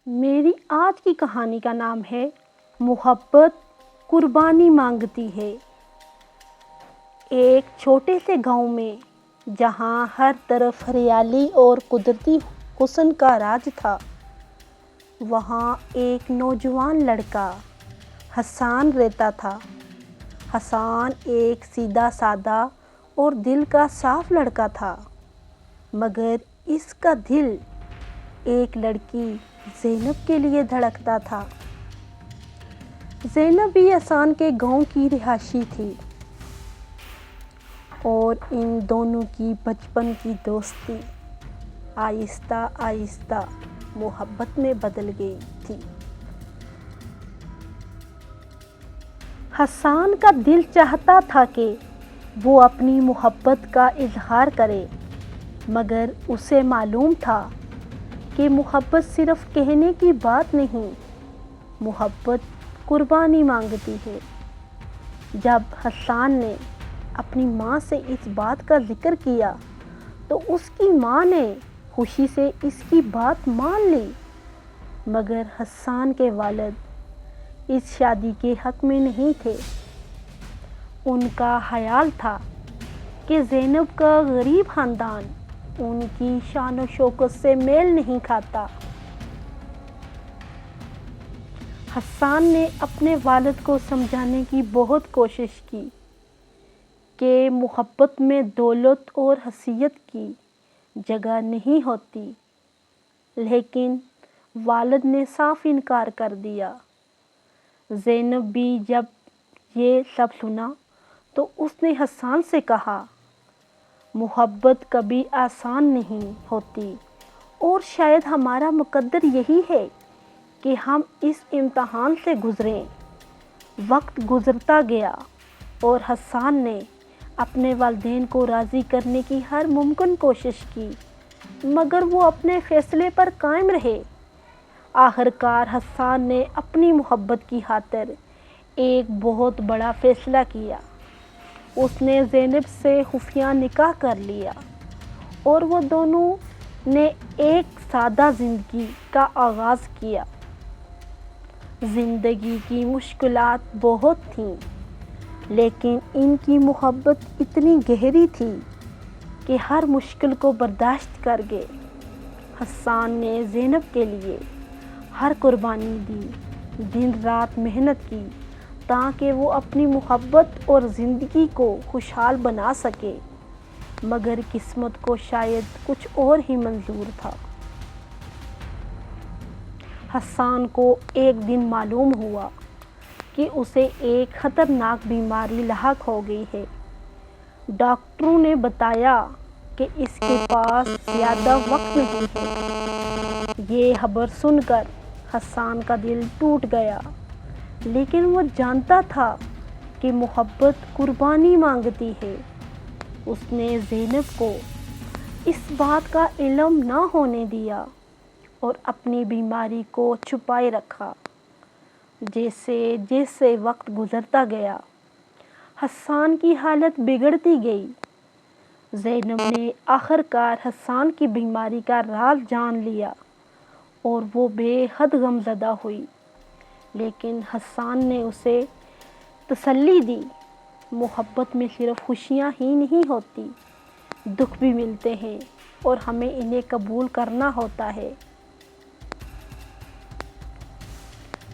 میری آج کی کہانی کا نام ہے محبت قربانی مانگتی ہے۔ ایک چھوٹے سے گاؤں میں جہاں ہر طرف ہریالی اور قدرتی حسن کا راج تھا، وہاں ایک نوجوان لڑکا حسان رہتا تھا۔ حسان ایک سیدھا سادہ اور دل کا صاف لڑکا تھا، مگر اس کا دل ایک لڑکی زینب کے لیے دھڑکتا تھا۔ زینب بھی حسان کے گاؤں کی رہائشی تھی اور ان دونوں کی بچپن کی دوستی آہستہ آہستہ محبت میں بدل گئی تھی۔ حسان کا دل چاہتا تھا کہ وہ اپنی محبت کا اظہار کرے، مگر اسے معلوم تھا کہ محبت صرف کہنے کی بات نہیں، محبت قربانی مانگتی ہے۔ جب حسان نے اپنی ماں سے اس بات کا ذکر کیا تو اس کی ماں نے خوشی سے اس کی بات مان لی، مگر حسان کے والد اس شادی کے حق میں نہیں تھے۔ ان کا خیال تھا کہ زینب کا غریب خاندان ان کی شان و شوکت سے میل نہیں کھاتا۔ حسان نے اپنے والد کو سمجھانے کی بہت کوشش کی کہ محبت میں دولت اور حیثیت کی جگہ نہیں ہوتی، لیکن والد نے صاف انکار کر دیا۔ زینب بھی جب یہ سب سنا تو اس نے حسان سے کہا، محبت کبھی آسان نہیں ہوتی اور شاید ہمارا مقدر یہی ہے کہ ہم اس امتحان سے گزریں۔ وقت گزرتا گیا اور حسان نے اپنے والدین کو راضی کرنے کی ہر ممکن کوشش کی، مگر وہ اپنے فیصلے پر قائم رہے۔ آخر کار حسان نے اپنی محبت کی خاطر ایک بہت بڑا فیصلہ کیا۔ اس نے زینب سے خفیہ نکاح کر لیا اور وہ دونوں نے ایک سادہ زندگی کا آغاز کیا۔ زندگی کی مشکلات بہت تھیں، لیکن ان کی محبت اتنی گہری تھی کہ ہر مشکل کو برداشت کر گئے۔ حسان نے زینب کے لیے ہر قربانی دی، دن رات محنت کی تاکہ وہ اپنی محبت اور زندگی کو خوشحال بنا سکے، مگر قسمت کو شاید کچھ اور ہی منظور تھا۔ حسان کو ایک دن معلوم ہوا کہ اسے ایک خطرناک بیماری لاحق ہو گئی ہے۔ ڈاکٹروں نے بتایا کہ اس کے پاس زیادہ وقت نہیں ہے۔ یہ خبر سن کر حسان کا دل ٹوٹ گیا، لیکن وہ جانتا تھا کہ محبت قربانی مانگتی ہے۔ اس نے زینب کو اس بات کا علم نہ ہونے دیا اور اپنی بیماری کو چھپائے رکھا۔ جیسے جیسے وقت گزرتا گیا، حسان کی حالت بگڑتی گئی۔ زینب نے آخر کار حسان کی بیماری کا راز جان لیا اور وہ بے حد غمزدہ ہوئی، لیکن حسان نے اسے تسلی دی، محبت میں صرف خوشیاں ہی نہیں ہوتی، دکھ بھی ملتے ہیں اور ہمیں انہیں قبول کرنا ہوتا ہے۔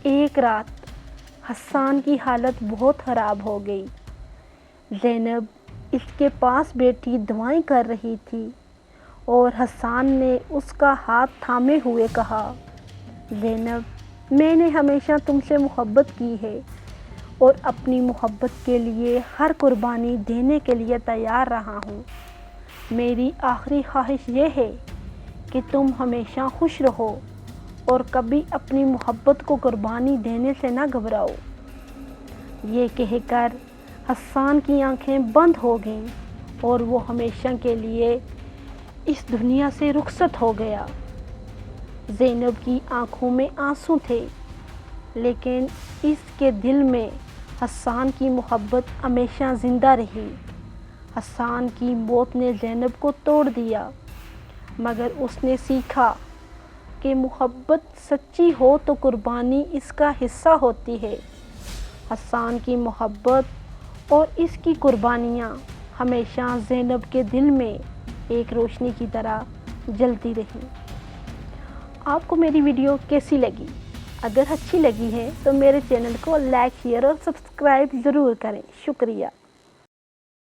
ایک رات حسان کی حالت بہت خراب ہو گئی۔ زینب اس کے پاس بیٹھی دعائیں کر رہی تھی اور حسان نے اس کا ہاتھ تھامے ہوئے کہا، زینب، میں نے ہمیشہ تم سے محبت کی ہے اور اپنی محبت کے لیے ہر قربانی دینے کے لیے تیار رہا ہوں۔ میری آخری خواہش یہ ہے کہ تم ہمیشہ خوش رہو اور کبھی اپنی محبت کو قربانی دینے سے نہ گھبراؤ۔ یہ کہہ کر حسان کی آنکھیں بند ہو گئیں اور وہ ہمیشہ کے لیے اس دنیا سے رخصت ہو گیا۔ زینب کی آنکھوں میں آنسو تھے، لیکن اس کے دل میں حسان کی محبت ہمیشہ زندہ رہی۔ حسان کی موت نے زینب کو توڑ دیا، مگر اس نے سیکھا کہ محبت سچی ہو تو قربانی اس کا حصہ ہوتی ہے۔ حسان کی محبت اور اس کی قربانیاں ہمیشہ زینب کے دل میں ایک روشنی کی طرح جلتی رہیں۔ آپ کو میری ویڈیو کیسی لگی؟ اگر اچھی لگی ہے تو میرے چینل کو لائک، شیئر اور سبسکرائب ضرور کریں۔ شکریہ۔